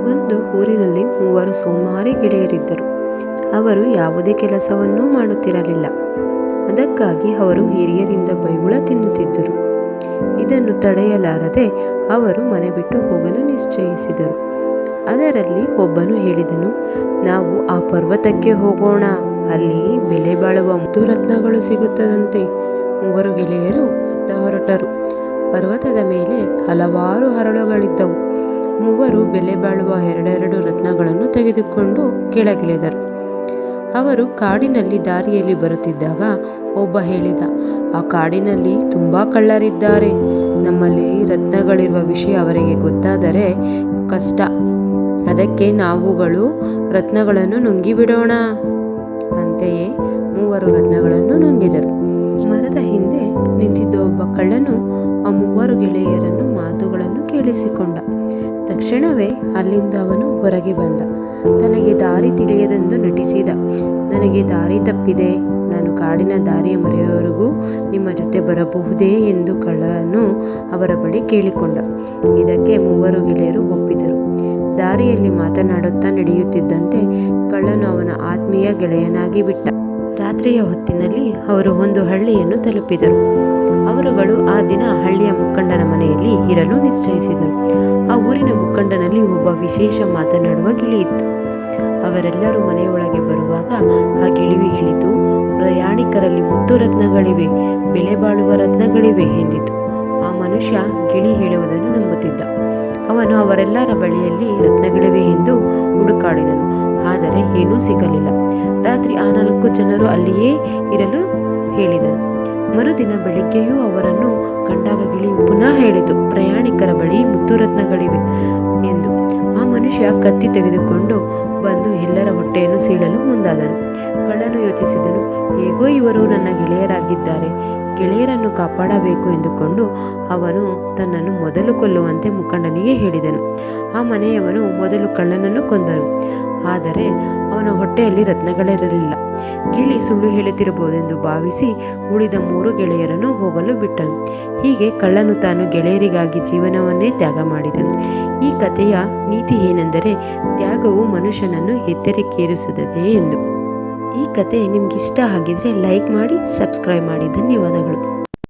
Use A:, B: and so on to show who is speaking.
A: ಒಂದು ಊರಿನಲ್ಲಿ 3 ಸೋಮಾರಿ ಗೆಳೆಯರಿದ್ದರು. ಅವರು ಯಾವುದೇ ಕೆಲಸವನ್ನೂ ಮಾಡುತ್ತಿರಲಿಲ್ಲ. ಅದಕ್ಕಾಗಿ ಅವರು ಹಿರಿಯರಿಂದ ಬೈಗುಳ ತಿನ್ನುತ್ತಿದ್ದರು. ಇದನ್ನು ತಡೆಯಲಾರದೆ ಅವರು ಮನೆ ಬಿಟ್ಟು ಹೋಗಲು ನಿಶ್ಚಯಿಸಿದರು. ಅದರಲ್ಲಿ ಒಬ್ಬನು ಹೇಳಿದನು, ನಾವು ಆ ಪರ್ವತಕ್ಕೆ ಹೋಗೋಣ, ಅಲ್ಲಿ ಬೆಲೆ ಬಾಳುವ ಮುತ್ತು ರತ್ನಗಳು ಸಿಗುತ್ತದಂತೆ. 3 ಗೆಳೆಯರು ಅತ್ತ ಹೊರಟರು. ಪರ್ವತದ ಮೇಲೆ ಹಲವಾರು ಹರಳುಗಳಿದ್ದವು. 3 ಬೆಲೆ ಬಾಳುವ 2 ರತ್ನಗಳನ್ನು ತೆಗೆದುಕೊಂಡು ಕೆಳಗಿಳಿದರು. ಅವರು ಕಾಡಿನಲ್ಲಿ ದಾರಿಯಲ್ಲಿ ಬರುತ್ತಿದ್ದಾಗ ಒಬ್ಬ ಹೇಳಿದ, ಆ ಕಾಡಿನಲ್ಲಿ ತುಂಬ ಕಳ್ಳರಿದ್ದಾರೆ. ನಮ್ಮಲ್ಲಿ ರತ್ನಗಳಿರುವ ವಿಷಯ ಅವರಿಗೆ ಗೊತ್ತಾದರೆ ಕಷ್ಟ. ಅದಕ್ಕೆ ನಾವುಗಳು ರತ್ನಗಳನ್ನು ನುಂಗಿಬಿಡೋಣ. ಅಂತೆಯೇ 3 ರತ್ನಗಳನ್ನು ನುಂಗಿದರು. ಮರದ ಹಿಂದೆ ನಿಂತಿದ್ದ ಒಬ್ಬ ಕಳ್ಳನು ಆ 3 ಗೆಳೆಯರನ್ನು ಮಾತುಗಳನ್ನು ಕೇಳಿಸಿಕೊಂಡ. ತಕ್ಷಣವೇ ಅಲ್ಲಿಂದ ಅವನು ಹೊರಗೆ ಬಂದ. ತನಗೆ ದಾರಿ ತಿಳಿಯದೆಂದು ನಟಿಸಿದ. ನನಗೆ ದಾರಿ ತಪ್ಪಿದೆ, ನಾನು ಕಾಡಿನ ದಾರಿಯ ಮರೆಯವರೆಗೂ ನಿಮ್ಮ ಜೊತೆ ಬರಬಹುದೇ ಎಂದು ಕಳ್ಳನು ಅವರ ಬಳಿ ಕೇಳಿಕೊಂಡ. ಇದಕ್ಕೆ 3 ಗೆಳೆಯರು ಒಪ್ಪಿದರು. ದಾರಿಯಲ್ಲಿ ಮಾತನಾಡುತ್ತಾ ನಡೆಯುತ್ತಿದ್ದಂತೆ ಕಳ್ಳನು ಅವನ ಆತ್ಮೀಯ ಗೆಳೆಯನಾಗಿ ಬಿಟ್ಟ. ರಾತ್ರಿಯ ಹೊತ್ತಿನಲ್ಲಿ ಅವರು ಒಂದು ಹಳ್ಳಿಯನ್ನು ತಲುಪಿದರು. ಅವರುಗಳು ಆ ದಿನ ಹಳ್ಳಿಯ ಮುಖಂಡನ ಮನೆಯಲ್ಲಿ ಇರಲು ನಿಶ್ಚಯಿಸಿದರು. ಆ ಊರಿನ ಮುಖಂಡನಲ್ಲಿ ಒಬ್ಬ ವಿಶೇಷ ಮಾತನಾಡುವ ಗಿಳಿ ಇತ್ತು. ಅವರೆಲ್ಲರೂ ಮನೆಯೊಳಗೆ ಬರುವಾಗ ಆ ಗಿಳಿಯು ಹೇಳಿತು, ಪ್ರಯಾಣಿಕರಲ್ಲಿ ಮುತ್ತು ರತ್ನಗಳಿವೆ, ಬೆಲೆ ಬಾಳುವ ರತ್ನಗಳಿವೆ ಎಂದಿತು. ಆ ಮನುಷ್ಯ ಗಿಳಿ ಹೇಳುವುದನ್ನು ನಂಬುತ್ತಿದ್ದ. ಅವನು ಅವರೆಲ್ಲರ ಬಳಿಯಲ್ಲಿ ರತ್ನಗಳಿವೆ ಎಂದು ಹುಡುಕಾಡಿದನು, ಆದರೆ ಏನೂ ಸಿಗಲಿಲ್ಲ. ರಾತ್ರಿ ಆ 4 ಜನರು ಅಲ್ಲಿಯೇ ಇರಲು ಹೇಳಿದನು. ಮರುದಿನ ಬೆಳಿಗ್ಗೆಯೂ ಅವರನ್ನು ಕಂಡಾಗ ಗಿಳಿಯು ಪುನಃ ಹೇಳಿತು, ಪ್ರಯಾಣಿಕರ ಬಳಿ ಮುತ್ತು ರತ್ನಗಳಿವೆ ಎಂದು. ಆ ಮನುಷ್ಯ ಕತ್ತಿ ತೆಗೆದುಕೊಂಡು ಬಂದು ಎಲ್ಲರ ಹೊಟ್ಟೆಯನ್ನು ಸೀಳಲು ಮುಂದಾದನು. ಕಳ್ಳನು ಯೋಚಿಸಿದನು, ಹೇಗೋ ಇವರು ನನ್ನ ಗೆಳೆಯರಾಗಿದ್ದಾರೆ, ಗೆಳೆಯರನ್ನು ಕಾಪಾಡಬೇಕು ಎಂದುಕೊಂಡು ಅವನು ತನ್ನನ್ನು ಮೊದಲು ಕೊಲ್ಲುವಂತೆ ಮುಖಂಡನಿಗೆ ಹೇಳಿದನು. ಆ ಮನೆಯವನು ಮೊದಲು ಕಳ್ಳನನ್ನು ಕೊಂದನು, ಆದರೆ ಅವನ ಹೊಟ್ಟೆಯಲ್ಲಿ ರತ್ನಗಳಿರಲಿಲ್ಲ. ಗಿಳಿ ಸುಳ್ಳು ಹೇಳುತ್ತಿರಬಹುದೆಂದು ಭಾವಿಸಿ ಉಳಿದ 3 ಗೆಳೆಯರನ್ನು ಹೋಗಲು ಬಿಟ್ಟನು. ಹೀಗೆ ಕಳ್ಳನು ತಾನು ಗೆಳೆಯರಿಗಾಗಿ ಜೀವನವನ್ನೇ ತ್ಯಾಗ ಮಾಡಿದನು. ಈ ಕಥೆಯ ನೀತಿ ಏನೆಂದರೆ, ತ್ಯಾಗವು ಮನುಷ್ಯನನ್ನು ಎತ್ತರಕ್ಕೇರಿಸುತ್ತದೆ ಎಂದು. ಈ ಕತೆ ನಿಮ್ಗೆ ಇಷ್ಟ ಆಗಿದ್ರೆ ಲೈಕ್ ಮಾಡಿ, ಸಬ್ಸ್ಕ್ರೈಬ್ ಮಾಡಿ. ಧನ್ಯವಾದಗಳು.